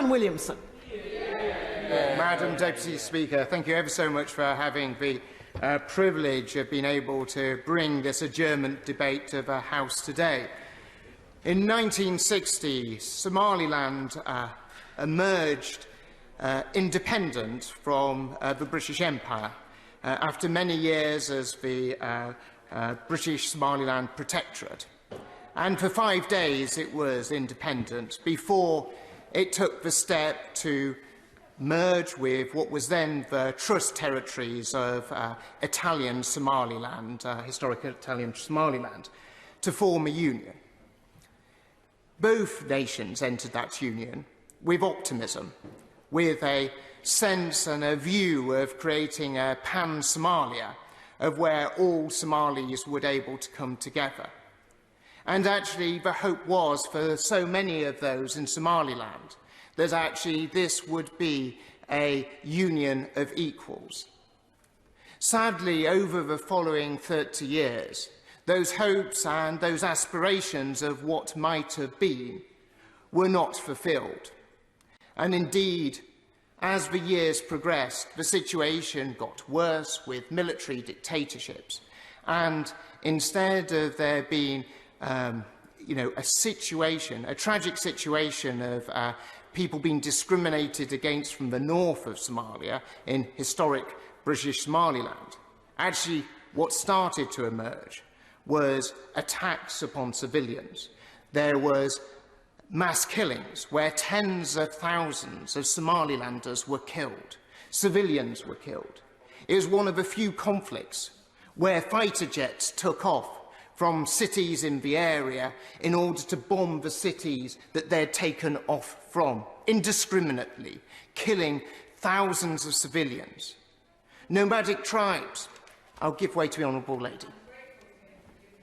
Alan Williamson. Madam Deputy Speaker, thank you ever so much for having the privilege of being able to bring this adjournment debate to the House today. In 1960, Somaliland emerged independent from the British Empire after many years as the British Somaliland Protectorate. And for 5 days it was independent before it took the step to merge with what was then the trust territories of Italian Somaliland, historic Italian Somaliland, to form a union. Both nations entered that union with optimism, with a sense and a view of creating a pan-Somalia, of where all Somalis would be able to come together. And actually the hope was for so many of those in Somaliland that actually this would be a union of equals. Sadly, over the following 30 years, those hopes and those aspirations of what might have been were not fulfilled. And indeed, as the years progressed, the situation got worse with military dictatorships. And instead of there being a tragic situation of people being discriminated against from the north of Somalia in historic British Somaliland, actually what started to emerge was attacks upon civilians. There was mass killings where tens of thousands of Somalilanders were killed. Civilians were killed. It was one of the few conflicts where fighter jets took off from cities in the area in order to bomb the cities that they'd taken off from, indiscriminately, killing thousands of civilians. Nomadic tribes. I'll give way to the Honourable Lady.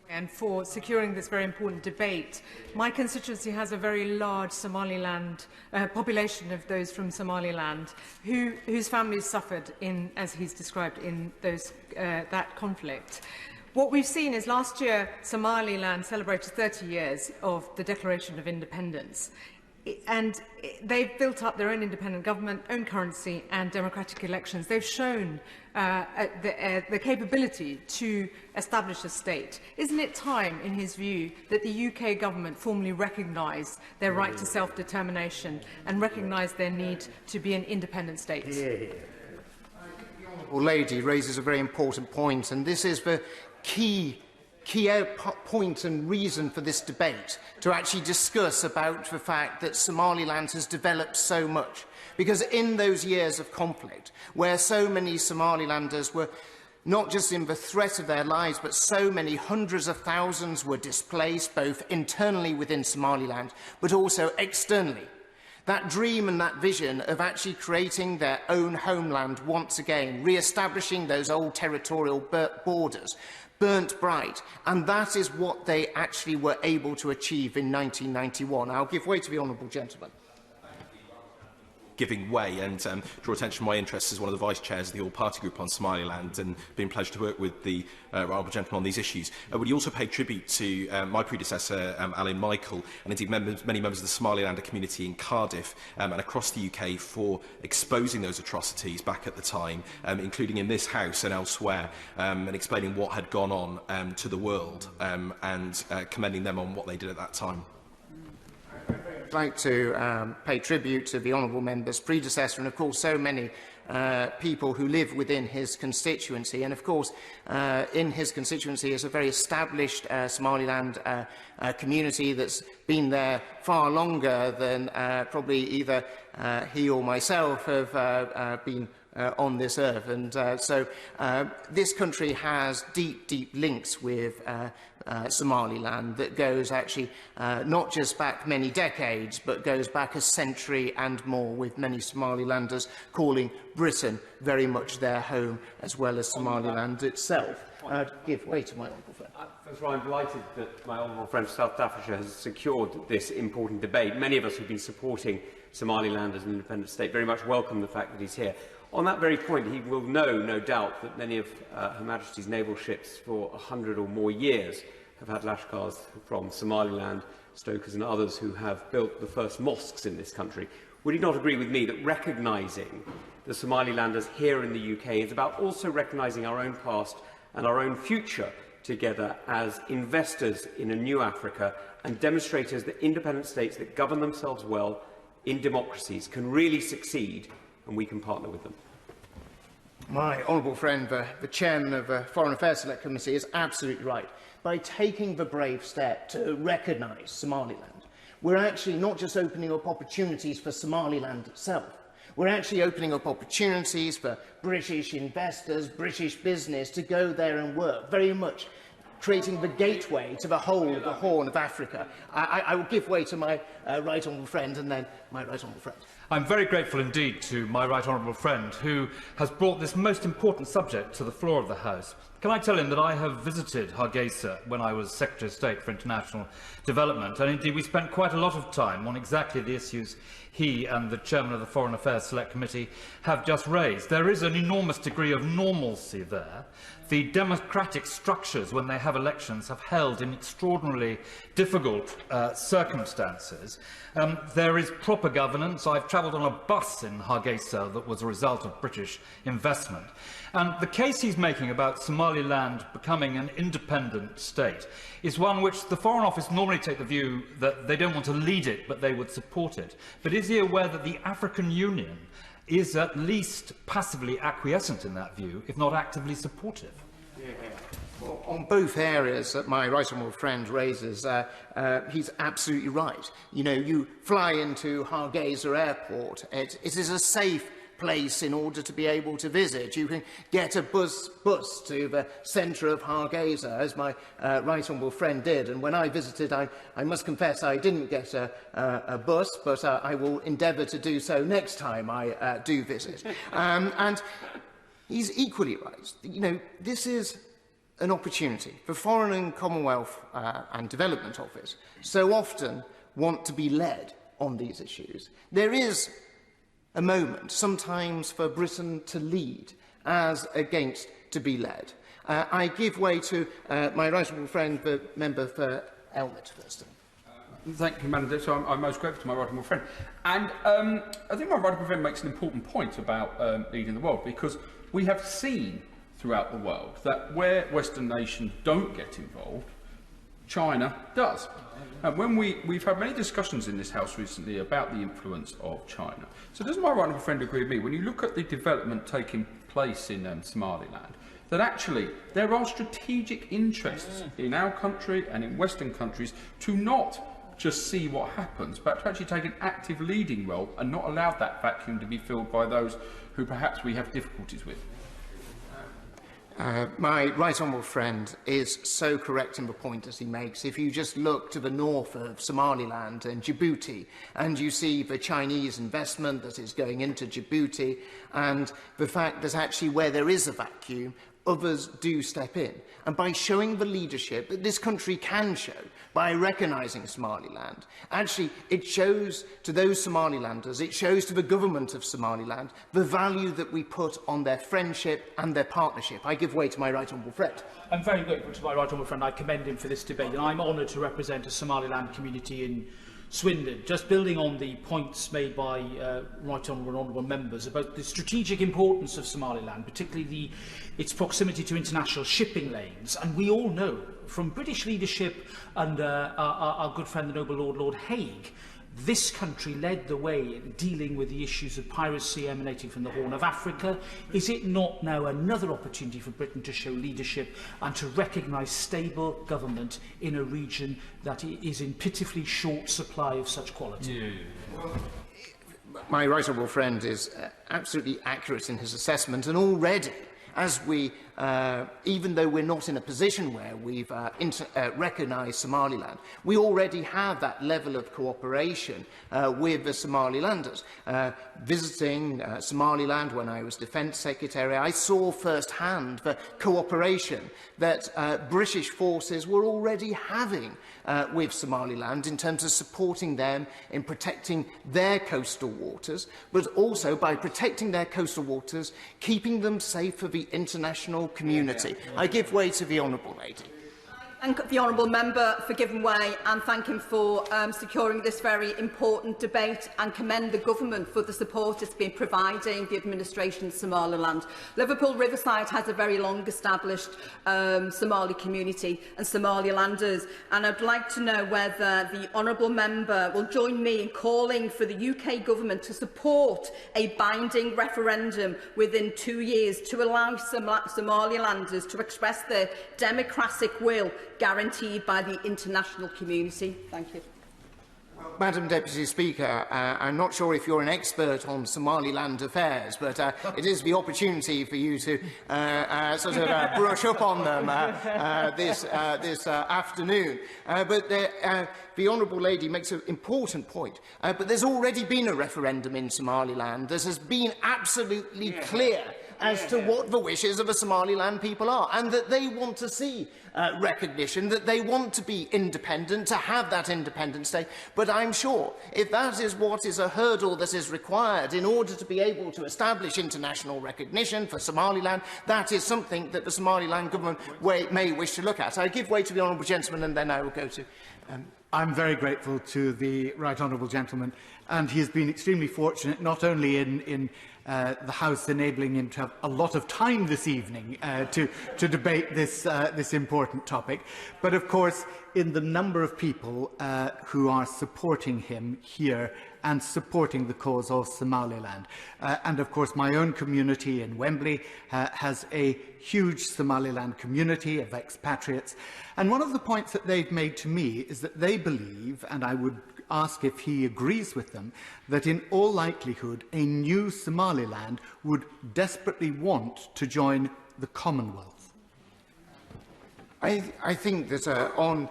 And for securing this very important debate. My constituency has a very large Somaliland population of those from Somaliland whose families suffered in, as he's described, in that conflict. What we've seen is last year Somaliland celebrated 30 years of the Declaration of Independence. And they've built up their own independent government, own currency and democratic elections. They've shown the capability to establish a state. Isn't it time, in his view, that the UK government formally recognise their right to self-determination and recognise their need to be an independent state? The Honourable Lady raises a very important point, and this is the key point and reason for this debate, to actually discuss about the fact that Somaliland has developed so much. Because in those years of conflict, where so many Somalilanders were not just in the threat of their lives, but so many hundreds of thousands were displaced, both internally within Somaliland, but also externally. That dream and that vision of actually creating their own homeland once again, re-establishing those old territorial borders, burnt bright, and that is what they actually were able to achieve in 1991. I'll give way to the honourable gentleman. Giving way and draw attention to my interests as one of the vice chairs of the All-Party Group on Somaliland, and been a pleasure to work with the honourable gentleman on these issues. Would he also pay tribute to my predecessor, Alan Michael, and indeed many members of the Somalilander community in Cardiff and across the UK for exposing those atrocities back at the time, including in this House and elsewhere, and explaining what had gone on to the world, and commending them on what they did at that time. I'd like to pay tribute to the honourable member's predecessor and, of course, so many people who live within his constituency. And, of course, in his constituency is a very established Somaliland community that's been there far longer than probably either he or myself have been on this earth. And so this country has deep, deep links with Somaliland that goes actually not just back many decades, but goes back a century and more, with many Somalilanders calling Britain very much their home, as well as Somaliland itself. Give way to my honourable friend. First of all, I'm delighted that my honourable friend from South Staffordshire has secured this important debate. Many of us who've been supporting Somaliland as an independent state very much welcome the fact that he's here. On that very point, he will know, no doubt, that many of Her Majesty's naval ships for 100 or more years have had Lashkars from Somaliland, Stokers and others who have built the first mosques in this country. Would he not agree with me that recognising the Somalilanders here in the UK is about also recognising our own past and our own future together as investors in a new Africa and demonstrators that independent states that govern themselves well in democracies can really succeed, and we can partner with them? My honourable friend, the chairman of the Foreign Affairs Select Committee, is absolutely right. By taking the brave step to recognise Somaliland, we're actually not just opening up opportunities for Somaliland itself. We're actually opening up opportunities for British investors, British business to go there and work, very much creating the gateway to the whole of the Horn of Africa. I will give way to my right honourable friend and then my right honourable friend. I'm very grateful indeed to my right honourable friend who has brought this most important subject to the floor of the House. Can I tell him that I have visited Hargeysa when I was Secretary of State for International Development, and indeed we spent quite a lot of time on exactly the issues he and the Chairman of the Foreign Affairs Select Committee have just raised. There is an enormous degree of normalcy there. The democratic structures, when they have elections, have held in extraordinarily difficult circumstances. There is proper governance. I've travelled on a bus in Hargeysa that was a result of British investment. And the case he's making about Somaliland becoming an independent state is one which the Foreign Office normally take the view that they don't want to lead it, but they would support it. But is he aware that the African Union is at least passively acquiescent in that view, if not actively supportive? Well, on both areas that my right honourable friend raises, he's absolutely right. You know, you fly into Hargeisa Airport, it is a safe place in order to be able to visit. You can get a bus to the centre of Hargeisa, as my right honourable friend did. And when I visited, I must confess I didn't get a bus, but I will endeavour to do so next time I do visit. And he's equally right. You know, this is an opportunity. The Foreign and Commonwealth and Development Office so often want to be led on these issues. There is a moment, sometimes, for Britain to lead as against to be led. I give way to my right honourable friend, the member for Elmet first. Thank you, Madam Deputy. So I'm most grateful to my right honourable friend. And I think my right honourable friend makes an important point about leading the world, because we have seen throughout the world that where Western nations don't get involved, China does. And when we've had many discussions in this House recently about the influence of China. So does my right honourable friend agree with me, when you look at the development taking place in Somaliland, that actually there are strategic interests in our country and in Western countries to not just see what happens, but to actually take an active leading role and not allow that vacuum to be filled by those who perhaps we have difficulties with? My right honourable friend is so correct in the point as he makes. If you just look to the north of Somaliland and Djibouti, and you see the Chinese investment that is going into Djibouti, and the fact that actually where there is a vacuum, others do step in. And by showing the leadership that this country can show, by recognising Somaliland, actually it shows to those Somalilanders, it shows to the government of Somaliland, the value that we put on their friendship and their partnership. I give way to my right honourable friend. I'm very grateful to my right honourable friend. I commend him for this debate, and I'm honoured to represent a Somaliland community in Swindon. Just building on the points made by right honourable members about the strategic importance of Somaliland, particularly its proximity to international shipping lanes. And we all know from British leadership under our good friend the Noble Lord Haig, this country led the way in dealing with the issues of piracy emanating from the Horn of Africa. Is it not now another opportunity for Britain to show leadership and to recognise stable government in a region that is in pitifully short supply of such quality? My right honourable friend is absolutely accurate in his assessment, and already, as we, even though we're not in a position where we've recognised Somaliland, we already have that level of cooperation with the Somalilanders. Visiting Somaliland when I was Defence Secretary, I saw firsthand the cooperation that British forces were already having with Somaliland in terms of supporting them in protecting their coastal waters, but also by protecting their coastal waters, keeping them safe for the international community. I give way to the honourable lady. Thank the honourable member for giving way and thank him for securing this very important debate, and commend the government for the support it's been providing the administration in Somaliland. Liverpool Riverside has a very long established Somali community and Somalilanders, and I'd like to know whether the honourable member will join me in calling for the UK government to support a binding referendum within 2 years to allow Somalilanders to express their democratic will guaranteed by the international community. Thank you. Madam Deputy Speaker, I'm not sure if you're an expert on Somaliland affairs, but it is the opportunity for you to brush up on them this afternoon. But the Honourable Lady makes an important point. But there's already been a referendum in Somaliland that has been absolutely clear as to what the wishes of the Somaliland people are, and that they want to see recognition, that they want to be independent, to have that independent state. But I'm sure if that is what is a hurdle that is required in order to be able to establish international recognition for Somaliland, that is something that the Somaliland government may wish to look at. I give way to the honourable gentleman, and then I will go to... I'm very grateful to the right honourable gentleman, and he has been extremely fortunate not only in the House enabling him to have a lot of time this evening to debate this important topic, but of course in the number of people who are supporting him here and supporting the cause of Somaliland. And of course my own community in Wembley has a huge Somaliland community of expatriates, and one of the points that they've made to me is that they believe, and I would ask if he agrees with them, that in all likelihood a new Somaliland would desperately want to join the Commonwealth. I think that on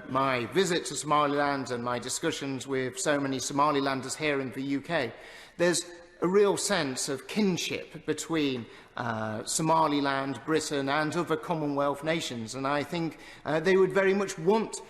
my visit to Somaliland and my discussions with so many Somalilanders here in the UK, there's a real sense of kinship between Somaliland, Britain and other Commonwealth nations, and I think they would very much want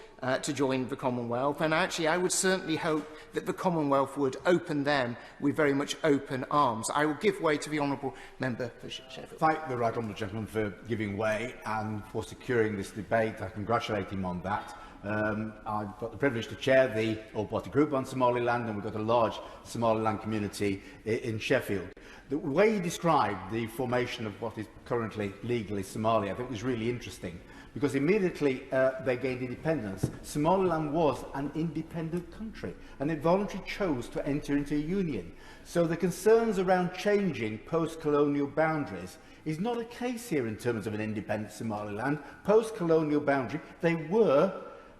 to join the Commonwealth, and actually I would certainly hope that the Commonwealth would open them with very much open arms. I will give way to the honourable member for Sheffield. Thank the right honourable gentleman for giving way and for securing this debate. I congratulate him on that. I've got the privilege to chair the all-party group on Somaliland, and we've got a large Somaliland community in Sheffield. The way he described the formation of what is currently legally Somalia, I think was really interesting, because immediately they gained independence, Somaliland was an independent country, and it voluntarily chose to enter into a union. So the concerns around changing post-colonial boundaries is not a case here in terms of an independent Somaliland. Post-colonial boundary, they were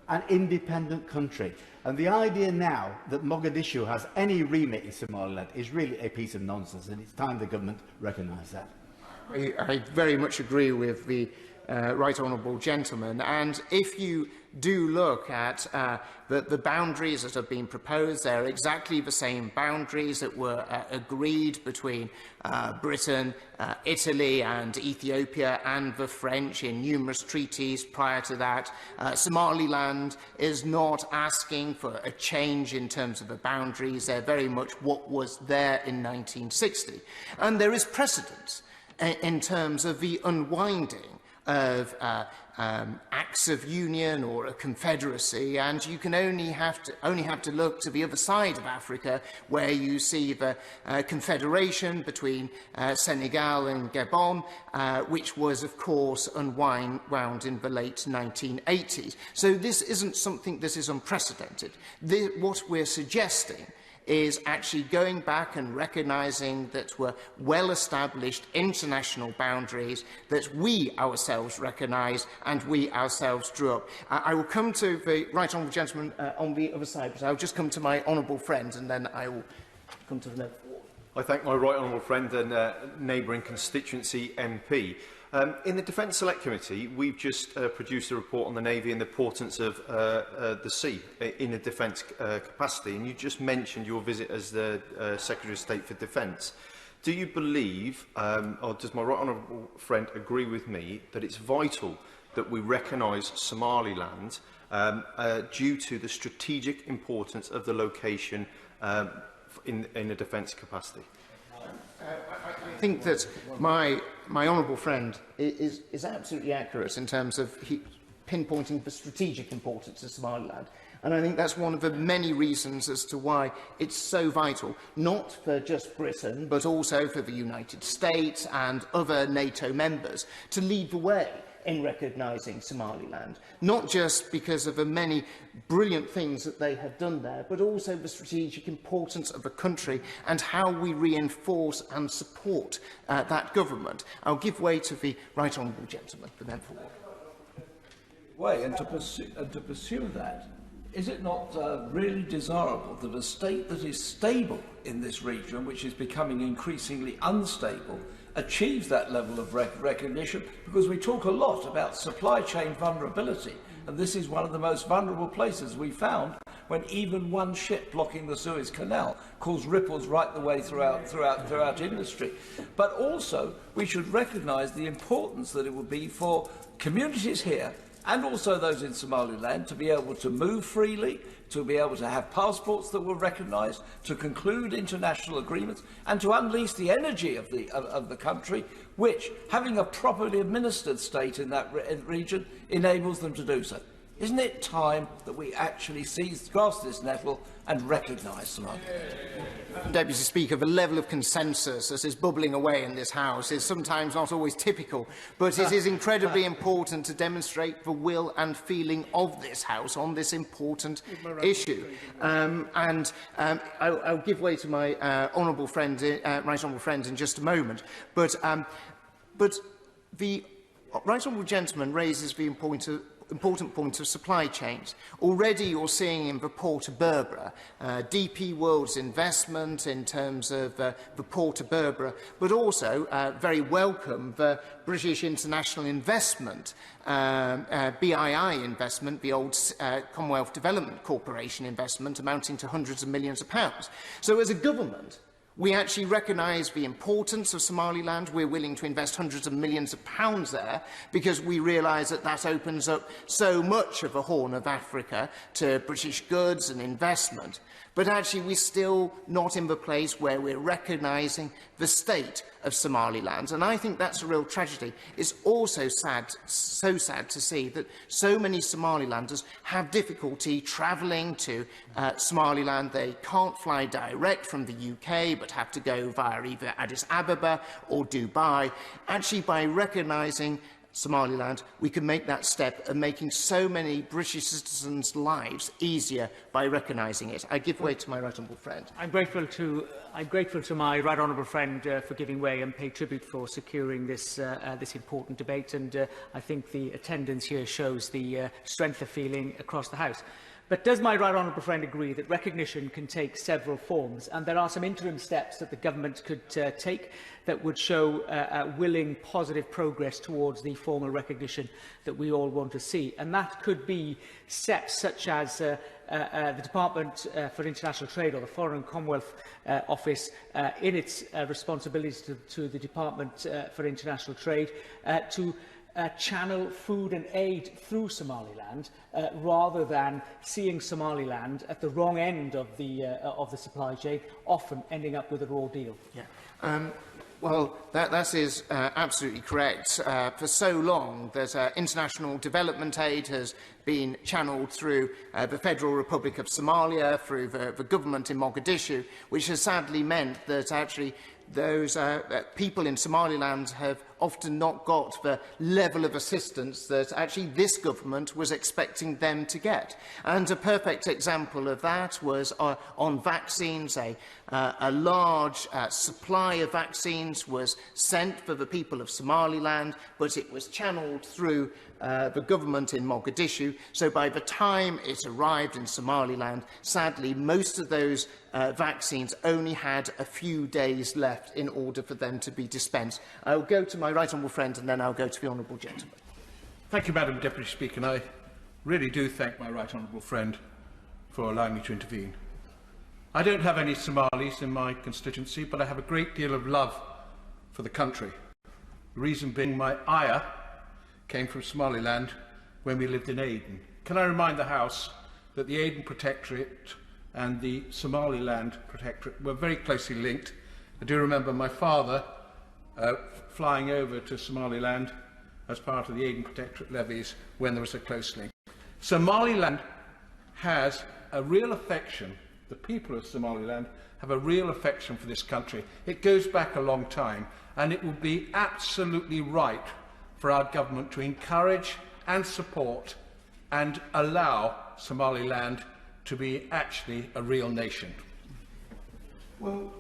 an independent country. And the idea now that Mogadishu has any remit in Somaliland is really a piece of nonsense, and it's time the government recognise that. I very much agree with the right honourable gentleman, and if you do look at the boundaries that have been proposed, they're exactly the same boundaries that were agreed between Britain, Italy and Ethiopia and the French in numerous treaties prior to that. Somaliland is not asking for a change in terms of the boundaries. They're very much what was there in 1960. And there is precedent in terms of the unwinding of acts of union or a confederacy, and you can only have to look to the other side of Africa, where you see the confederation between Senegal and Gabon, which was of course unwound in the late 1980s. So this isn't something that is unprecedented. What we're suggesting is actually going back and recognising that were well-established international boundaries that we ourselves recognise and we ourselves drew up. I will come to the right honourable gentleman on the other side, but I'll just come to my honourable friend and then I will come to the left. I thank my right honourable friend and neighbouring constituency MP. In the Defence Select Committee, we've just produced a report on the Navy and the importance of the sea in a defence capacity, and you just mentioned your visit as the Secretary of State for Defence. Do you believe, or does my right honourable friend agree with me, that it's vital that we recognise Somaliland due to the strategic importance of the location in a defence capacity? I think that my honourable friend is absolutely accurate in terms of pinpointing the strategic importance of Somaliland. And I think that's one of the many reasons as to why it's so vital, not for just Britain, but also for the United States and other NATO members, to lead the way in recognising Somaliland, not just because of the many brilliant things that they have done there, but also the strategic importance of the country and how we reinforce and support that government. I'll give way to the right honourable gentleman, the member for Ward. And to pursue that, is it not really desirable that a state that is stable in this region, which is becoming increasingly unstable, achieves that level of recognition? Because we talk a lot about supply chain vulnerability, and this is one of the most vulnerable places we found when even one ship blocking the Suez Canal caused ripples right the way throughout industry. But also, we should recognise the importance that it would be for communities here and also those in Somaliland to be able to move freely, to be able to have passports that were recognised, to conclude international agreements, and to unleash the energy of the country, which, having a properly administered state in that region, enables them to do so. Isn't it time that we actually grasp this nettle and recognise Somaliland? Deputy Speaker, the level of consensus that is bubbling away in this House is sometimes not always typical, but it is incredibly important to demonstrate the will and feeling of this House on this important issue. I'll give way to my right honourable friend in just a moment, but the right honourable gentleman raises the important point of supply chains. Already you're seeing in the port of Berbera, DP World's investment in terms of the port of Berbera, but also very welcome the British International Investment, BII investment, the old Commonwealth Development Corporation investment amounting to hundreds of millions of pounds. So as a government, we actually recognise the importance of Somaliland. We're willing to invest hundreds of millions of pounds there because we realise that that opens up so much of the Horn of Africa to British goods and investment. But actually, we're still not in the place where we're recognising the state of Somaliland. And I think that's a real tragedy. It's also sad, so sad to see that so many Somalilanders have difficulty travelling to Somaliland. They can't fly direct from the UK, but have to go via either Addis Ababa or Dubai. Actually, by recognising Somaliland, we can make that step of making so many British citizens' lives easier by recognising it. I give way to my right honourable friend. I'm grateful to my right honourable friend for giving way and pay tribute for securing this important debate, and I think the attendance here shows the strength of feeling across the House. But does my right honourable friend agree that recognition can take several forms, and there are some interim steps that the government could take that would show willing, positive progress towards the formal recognition that we all want to see? And that could be steps such as the Department for International Trade, or the Foreign Commonwealth Office, in its responsibilities to the Department for International Trade, to channel food and aid through Somaliland, rather than seeing Somaliland at the wrong end of the supply chain, often ending up with a raw deal. Yeah. Well, that is absolutely correct. For so long that international development aid has been channelled through the Federal Republic of Somalia, through the government in Mogadishu, which has sadly meant that actually those people in Somaliland have often not got the level of assistance that actually this government was expecting them to get. And a perfect example of that was on vaccines. A large supply of vaccines was sent for the people of Somaliland, but it was channelled through the government in Mogadishu. So by the time it arrived in Somaliland, sadly, most of those vaccines only had a few days left in order for them to be dispensed. I'll go to my right honourable friend and then I'll go to the honourable gentleman. Thank you, Madam Deputy Speaker, and I really do thank my right honourable friend for allowing me to intervene. I don't have any Somalis in my constituency, but I have a great deal of love for the country. The reason being my ayah came from Somaliland when we lived in Aden. Can I remind the House that the Aden Protectorate and the Somaliland Protectorate were very closely linked. I do remember my father flying over to Somaliland as part of the Aid and Protectorate levies when there was a close link. Somaliland has a real affection, the people of Somaliland have a real affection for this country. It goes back a long time, and it would be absolutely right for our government to encourage and support and allow Somaliland to be actually a real nation. Well,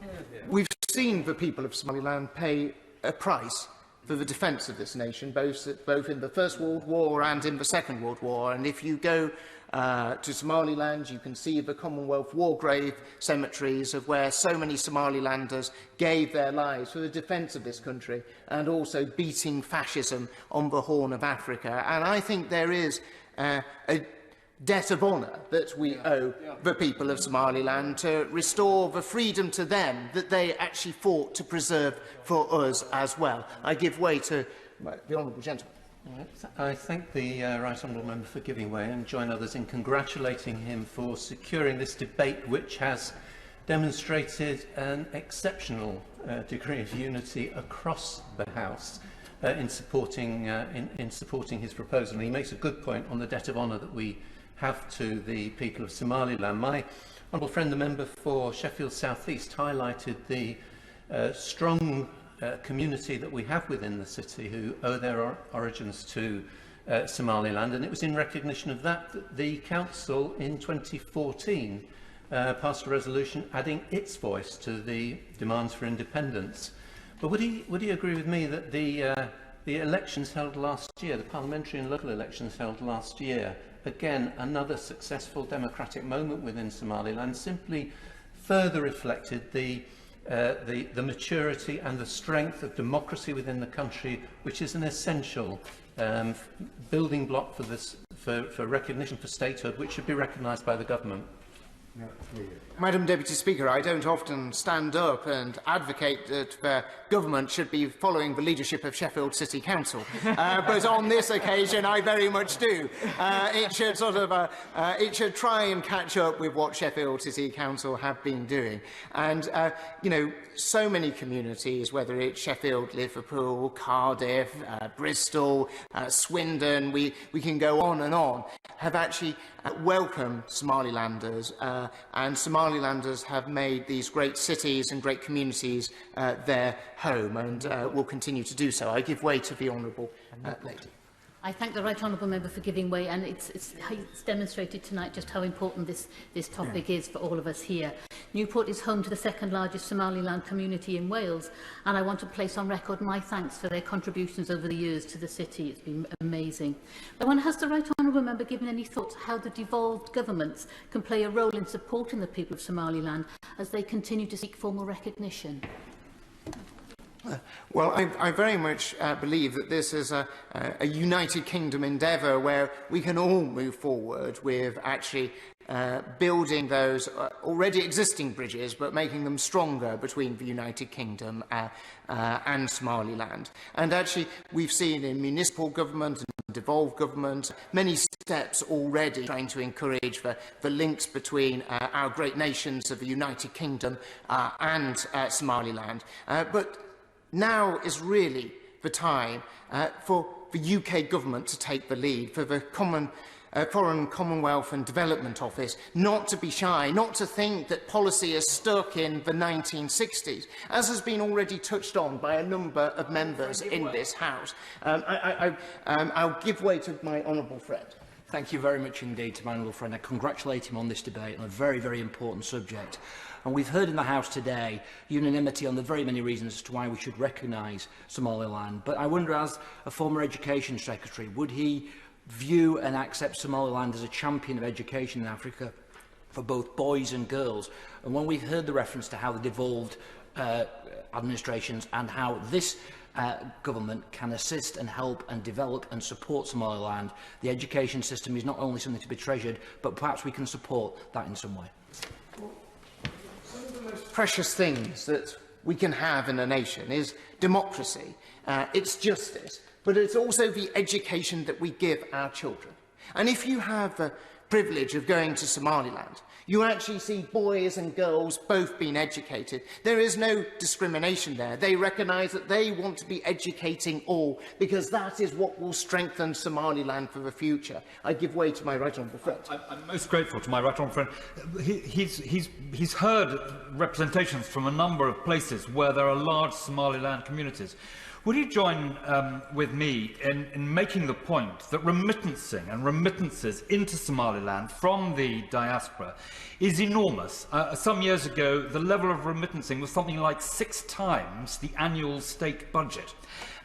we've seen the people of Somaliland pay a price for the defence of this nation, both in the First World War and in the Second World War. And if you go to Somaliland, you can see the Commonwealth war grave cemeteries of where so many Somalilanders gave their lives for the defence of this country and also beating fascism on the Horn of Africa. And I think there is a debt of honour that we owe the people of Somaliland to restore the freedom to them that they actually fought to preserve for us as well. I give way to the honourable gentleman. I thank the Right Honourable Member for giving way and join others in congratulating him for securing this debate, which has demonstrated an exceptional degree of unity across the House in supporting his proposal. And he makes a good point on the debt of honour that we have to the people of Somaliland. My honourable friend, the member for Sheffield South East, highlighted the strong community that we have within the city who owe their origins to Somaliland, and it was in recognition of that that the Council in 2014 passed a resolution adding its voice to the demands for independence. But would he agree with me that the elections held last year, the parliamentary and local elections held last year, again another successful democratic moment within Somaliland, simply further reflected the maturity and the strength of democracy within the country, which is an essential building block for recognition for statehood, which should be recognised by the government. Madam Deputy Speaker, I don't often stand up and advocate that the government should be following the leadership of Sheffield City Council, but on this occasion I very much do. It should try and catch up with what Sheffield City Council have been doing. And, you know, so many communities, whether it's Sheffield, Liverpool, Cardiff, Bristol, Swindon, we can go on, have actually welcomed Somalilanders, and Somalilanders have made these great cities and great communities their home, and will continue to do so. I give way to the honourable lady. I thank the Right Honourable Member for giving way, and it's demonstrated tonight just how important this topic is for all of us here. Newport is home to the second largest Somaliland community in Wales, and I want to place on record my thanks for their contributions over the years to the city. It's been amazing. But when has the Right Honourable Member given any thought to how the devolved governments can play a role in supporting the people of Somaliland as they continue to seek formal recognition? Well, I very much believe that this is a United Kingdom endeavour where we can all move forward with actually building those already existing bridges, but making them stronger between the United Kingdom and Somaliland. And actually, we've seen in municipal government and devolved government many steps already trying to encourage the links between our great nations of the United Kingdom and Somaliland. But now is really the time for the UK government to take the lead, for the Foreign, Commonwealth and Development Office not to be shy, not to think that policy is stuck in the 1960s, as has been already touched on by a number of members in this House. I'll give way to my honourable friend. Thank you very much indeed to my honourable friend. I congratulate him on this debate on a very, very important subject. And we've heard in the House today unanimity on the very many reasons as to why we should recognise Somaliland. But I wonder, as a former Education Secretary, would he view and accept Somaliland as a champion of education in Africa for both boys and girls? And when we've heard the reference to how the devolved administrations and how this government can assist and help and develop and support Somaliland, the education system is not only something to be treasured, but perhaps we can support that in some way. Some of the most precious things that we can have in a nation is democracy, it's justice, but it's also the education that we give our children. And if you have privilege of going to Somaliland. You actually see boys and girls both being educated. There is no discrimination there. They recognise that they want to be educating all, because that is what will strengthen Somaliland for the future. I give way to my right honourable friend. I'm most grateful to my right honourable friend. He's heard representations from a number of places where there are large Somaliland communities. Would you join with me in making the point that remittances into Somaliland from the diaspora is enormous? Some years ago, the level of remittancing was something like 6 times the annual state budget.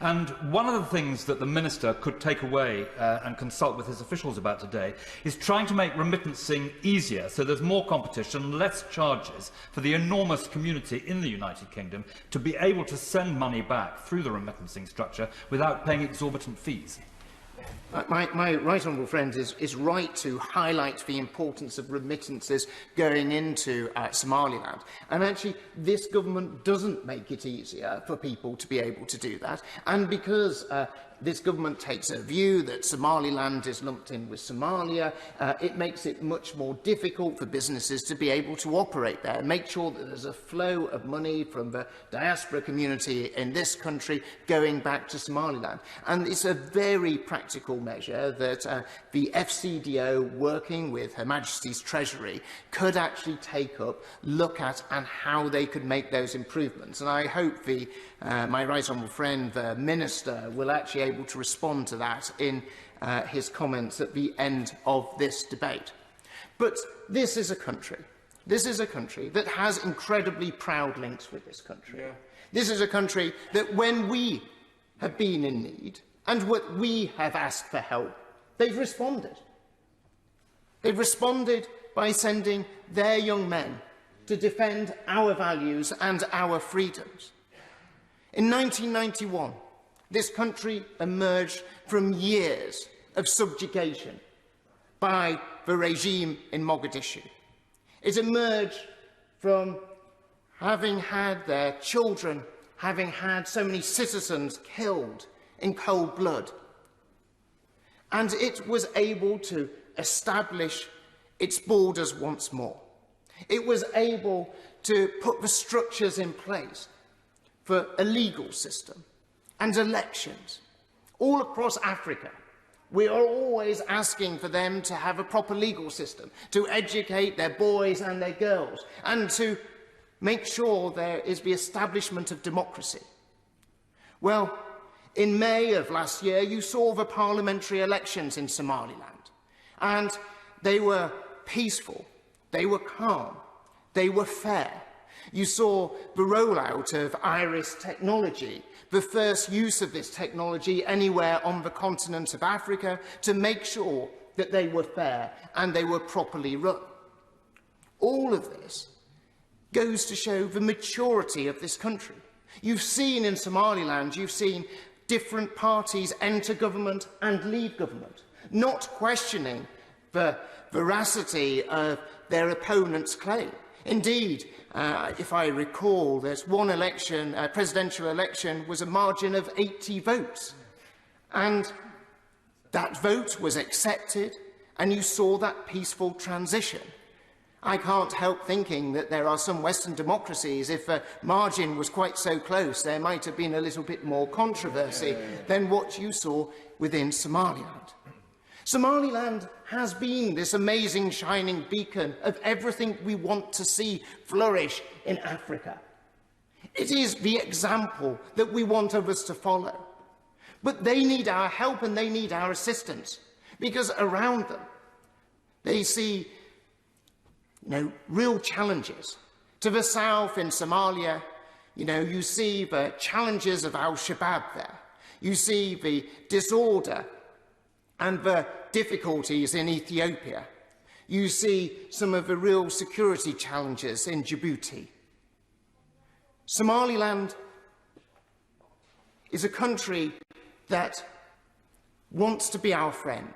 And one of the things that the Minister could take away and consult with his officials about today is trying to make remittancing easier, so there's more competition, less charges for the enormous community in the United Kingdom to be able to send money back through the remittancing structure without paying exorbitant fees. My right honourable friend is right to highlight the importance of remittances going into Somaliland. And actually, this government doesn't make it easier for people to be able to do that. And because this government takes a view that Somaliland is lumped in with Somalia, it makes it much more difficult for businesses to be able to operate there and make sure that there's a flow of money from the diaspora community in this country going back to Somaliland. And it's a very practical measure that the FCDO, working with Her Majesty's Treasury, could actually take up, look at, and how they could make those improvements. And I hope my right honourable friend, the Minister, will actually able to respond to that in his comments at the end of this debate. But this is a country that has incredibly proud links with this country. Yeah. This is a country that when we have been in need and what we have asked for help, they've responded. They've responded by sending their young men to defend our values and our freedoms. In 1991, this country emerged from years of subjugation by the regime in Mogadishu. It emerged from having had their children, having had so many citizens killed in cold blood. And it was able to establish its borders once more. It was able to put the structures in place for a legal system and elections. All across Africa, we are always asking for them to have a proper legal system, to educate their boys and their girls, and to make sure there is the establishment of democracy. Well, in May of last year, you saw the parliamentary elections in Somaliland, and they were peaceful, they were calm, they were fair. You saw the rollout of iris technology, the first use of this technology anywhere on the continent of Africa, to make sure that they were fair and they were properly run. All of this goes to show the maturity of this country. You've seen in Somaliland, you've seen different parties enter government and leave government, not questioning the veracity of their opponent's claim. Indeed, if I recall, there's one election, presidential election, was a margin of 80 votes. And that vote was accepted, and you saw that peaceful transition. I can't help thinking that there are some Western democracies, if a margin was quite so close, there might have been a little bit more controversy than what you saw within Somaliland. Somaliland has been this amazing shining beacon of everything we want to see flourish in Africa. It is the example that we want others to follow. But they need our help and they need our assistance, because around them they see real challenges. To the south in Somalia, you see the challenges of Al-Shabaab there. You see the disorder and the difficulties in Ethiopia. You see some of the real security challenges in Djibouti. Somaliland is a country that wants to be our friend.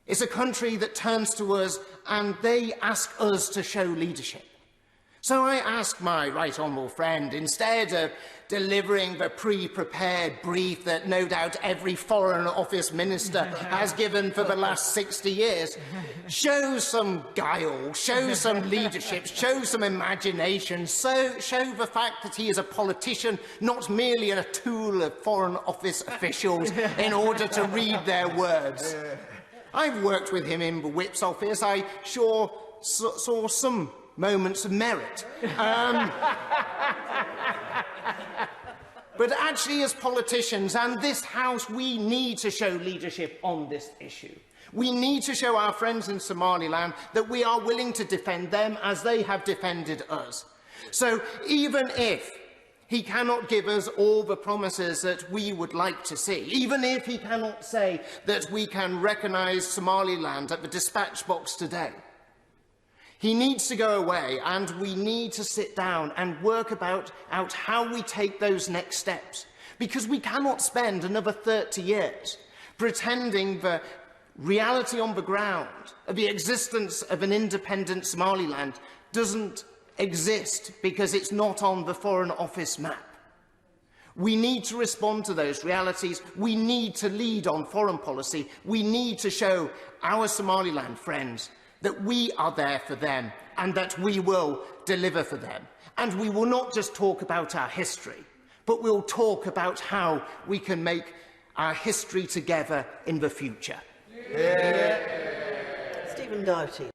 It's a country that turns to us and they ask us to show leadership. So I ask my right honourable friend, instead of delivering the pre-prepared brief that no doubt every Foreign Office minister has given for the last 60 years, show some guile, show some leadership, show some imagination, show the fact that he is a politician, not merely a tool of Foreign Office officials in order to read their words. I've worked with him in the Whip's office. I sure saw some moments of merit. But actually, as politicians and this House, we need to show leadership on this issue. We need to show our friends in Somaliland that we are willing to defend them as they have defended us. So even if he cannot give us all the promises that we would like to see, even if he cannot say that we can recognise Somaliland at the dispatch box today, he needs to go away, and we need to sit down and work out how we take those next steps. Because we cannot spend another 30 years pretending the reality on the ground of the existence of an independent Somaliland doesn't exist because it's not on the Foreign Office map. We need to respond to those realities. We need to lead on foreign policy. We need to show our Somaliland friends that we are there for them and that we will deliver for them. And we will not just talk about our history, but we'll talk about how we can make our history together in the future. Stephen Doughty.